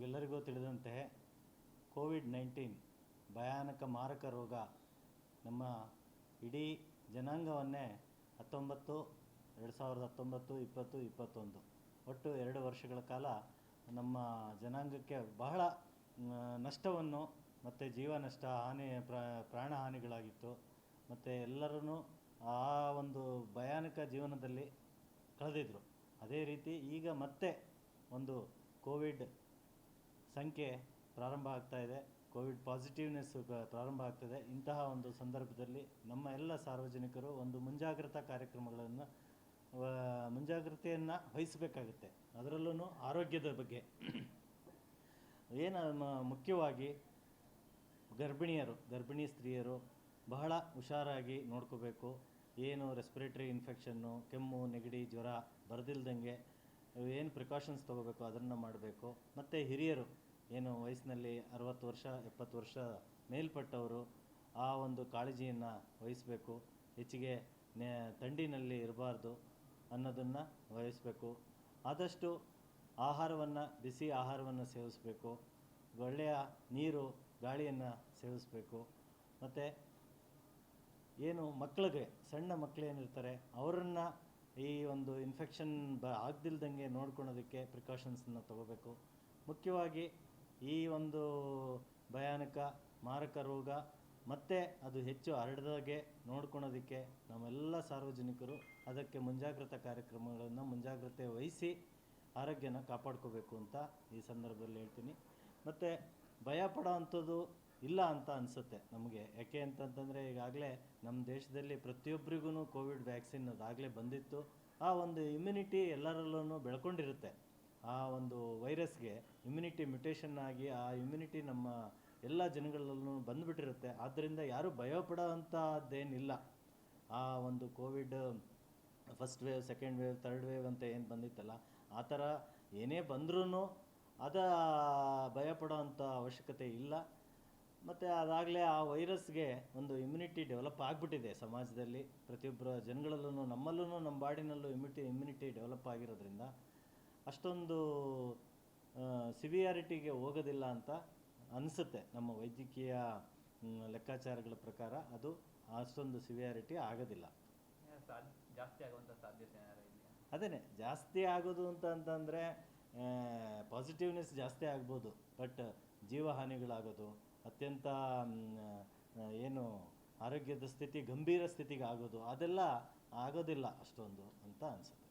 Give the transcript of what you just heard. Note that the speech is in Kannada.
ನಮಗೆಲ್ಲರಿಗೂ ತಿಳಿದಂತೆ ಕೋವಿಡ್-19 ಭಯಾನಕ ಮಾರಕ ರೋಗ ನಮ್ಮ ಇಡೀ ಜನಾಂಗವನ್ನೇ 2019, 2020, 2021 ಒಟ್ಟು 2 ವರ್ಷಗಳ ಕಾಲ ನಮ್ಮ ಜನಾಂಗಕ್ಕೆ ಬಹಳ ನಷ್ಟವನ್ನು ಮತ್ತು ಜೀವ ನಷ್ಟ, ಪ್ರಾಣ ಹಾನಿಗಳಾಗಿತ್ತು. ಮತ್ತು ಎಲ್ಲರೂ ಆ ಒಂದು ಭಯಾನಕ ಜೀವನದಲ್ಲಿ ಕಳೆದಿದ್ರು. ಅದೇ ರೀತಿ ಈಗ ಮತ್ತೆ ಒಂದು ಕೋವಿಡ್ ಸಂಖ್ಯೆ ಪ್ರಾರಂಭ ಆಗ್ತಾಯಿದೆ, ಕೋವಿಡ್ ಪಾಸಿಟಿವ್ನೆಸ್ ಪ್ರಾರಂಭ ಆಗ್ತದೆ. ಇಂತಹ ಒಂದು ಸಂದರ್ಭದಲ್ಲಿ ನಮ್ಮ ಎಲ್ಲ ಸಾರ್ವಜನಿಕರು ಒಂದು ಮುಂಜಾಗ್ರತೆಯನ್ನು ವಹಿಸಬೇಕಾಗುತ್ತೆ. ಅದರಲ್ಲೂ ಆರೋಗ್ಯದ ಬಗ್ಗೆ ಮುಖ್ಯವಾಗಿ ಗರ್ಭಿಣಿ ಸ್ತ್ರೀಯರು ಬಹಳ ಹುಷಾರಾಗಿ ನೋಡ್ಕೋಬೇಕು. ಏನು ರೆಸ್ಪಿರೇಟರಿ ಇನ್ಫೆಕ್ಷನ್ನು, ಕೆಮ್ಮು, ನೆಗಡಿ, ಜ್ವರ ಬರದಿಲ್ದಂಗೆ ಏನು ಪ್ರಿಕಾಷನ್ಸ್ ತೊಗೋಬೇಕು ಅದನ್ನು ಮಾಡಬೇಕು. ಮತ್ತು ಹಿರಿಯರು ಏನು ವಯಸ್ಸಿನಲ್ಲಿ 60 ವರ್ಷ 70 ವರ್ಷ ಮೇಲ್ಪಟ್ಟವರು ಆ ಒಂದು ಕಾಳಜಿಯನ್ನು ವಹಿಸಬೇಕು. ಹೆಚ್ಚಿಗೆ ಥಂಡಿನಲ್ಲಿ ಇರಬಾರ್ದು ಅನ್ನೋದನ್ನು ವಹಿಸಬೇಕು. ಆದಷ್ಟು ಬಿಸಿ ಆಹಾರವನ್ನು ಸೇವಿಸಬೇಕು. ಒಳ್ಳೆಯ ನೀರು, ಗಾಳಿಯನ್ನು ಸೇವಿಸಬೇಕು. ಮತ್ತು ಮಕ್ಕಳಿಗೆ, ಸಣ್ಣ ಮಕ್ಕಳೇನಿರ್ತಾರೆ ಅವರನ್ನು ಈ ಒಂದು ಇನ್ಫೆಕ್ಷನ್ ಆಗದಿಲ್ದಂಗೆ ನೋಡ್ಕೊಳೋದಕ್ಕೆ ಪ್ರಿಕಾಷನ್ಸನ್ನು ತಗೋಬೇಕು. ಮುಖ್ಯವಾಗಿ ಈ ಒಂದು ಭಯಾನಕ ಮಾರಕ ರೋಗ ಮತ್ತು ಅದು ಹೆಚ್ಚು ಹರಡದಾಗೆ ನೋಡ್ಕೊಳೋದಕ್ಕೆ ನಮ್ಮೆಲ್ಲ ಸಾರ್ವಜನಿಕರು ಅದಕ್ಕೆ ಮುಂಜಾಗ್ರತೆ ವಹಿಸಿ ಆರೋಗ್ಯನ ಕಾಪಾಡ್ಕೋಬೇಕು ಅಂತ ಈ ಸಂದರ್ಭದಲ್ಲಿ ಹೇಳ್ತೀನಿ. ಮತ್ತು ಭಯ ಪಡೋ ಅಂಥದ್ದು ಇಲ್ಲ ಅಂತ ಅನಿಸುತ್ತೆ ನಮಗೆ. ಯಾಕೆ ಅಂತಂತಂದರೆ ಈಗಾಗಲೇ ನಮ್ಮ ದೇಶದಲ್ಲಿ ಪ್ರತಿಯೊಬ್ಬರಿಗೂ ಕೋವಿಡ್ ವ್ಯಾಕ್ಸಿನ್ ಅದಾಗಲೇ ಬಂದಿತ್ತು. ಆ ಒಂದು ಇಮ್ಯುನಿಟಿ ಎಲ್ಲರಲ್ಲೂ ಬೆಳ್ಕೊಂಡಿರುತ್ತೆ. ಆ ಒಂದು ವೈರಸ್ಗೆ ಇಮ್ಯುನಿಟಿ ಮ್ಯುಟೇಷನ್ ಆಗಿ ಆ ಇಮ್ಯುನಿಟಿ ನಮ್ಮ ಎಲ್ಲ ಜನಗಳಲ್ಲೂ ಬಂದುಬಿಟ್ಟಿರುತ್ತೆ. ಆದ್ದರಿಂದ ಯಾರೂ ಭಯಪಡೋ ಅಂಥದ್ದೇನಿಲ್ಲ. ಆ ಒಂದು Covid first wave, second wave, third wave ಅಂತ ಏನು ಬಂದಿತ್ತಲ್ಲ, ಆ ಥರ ಏನೇ ಬಂದ್ರೂ ಭಯಪಡೋ ಅಂಥ ಅವಶ್ಯಕತೆ ಇಲ್ಲ. ಮತ್ತು ಅದಾಗಲೇ ಆ ವೈರಸ್ಗೆ ಒಂದು ಇಮ್ಯುನಿಟಿ ಡೆವಲಪ್ ಆಗಿಬಿಟ್ಟಿದೆ ಸಮಾಜದಲ್ಲಿ. ಪ್ರತಿಯೊಬ್ಬರ ಜನಗಳಲ್ಲೂ, ನಮ್ಮಲ್ಲೂ, ನಮ್ಮ ಬಾಡಿನಲ್ಲೂ ಇಮ್ಯುನಿಟಿ ಡೆವಲಪ್ ಆಗಿರೋದ್ರಿಂದ ಅಷ್ಟೊಂದು ಸಿವಿಯಾರಿಟಿಗೆ ಹೋಗೋದಿಲ್ಲ ಅಂತ ಅನಿಸುತ್ತೆ. ನಮ್ಮ ವೈದ್ಯಕೀಯ ಲೆಕ್ಕಾಚಾರಗಳ ಪ್ರಕಾರ ಅದು ಅಷ್ಟೊಂದು ಸಿವಿಯಾರಿಟಿ ಆಗೋದಿಲ್ಲ. ಜಾಸ್ತಿ ಆಗುವಂಥ ಸಾಧ್ಯತೆ ಇದೆಯಾ? ಅದೇ ಜಾಸ್ತಿ ಆಗೋದು ಅಂತಂದರೆ ಪಾಸಿಟಿವ್ನೆಸ್ ಜಾಸ್ತಿ ಆಗ್ಬೋದು, ಬಟ್ ಜೀವಹಾನಿಗಳಾಗೋದು, ಅತ್ಯಂತ ಆರೋಗ್ಯದ ಸ್ಥಿತಿ ಗಂಭೀರ ಸ್ಥಿತಿಗೆ ಆಗೋದು ಅದೆಲ್ಲ ಆಗೋದಿಲ್ಲ ಅಷ್ಟೊಂದು ಅಂತ ಅನಿಸುತ್ತೆ.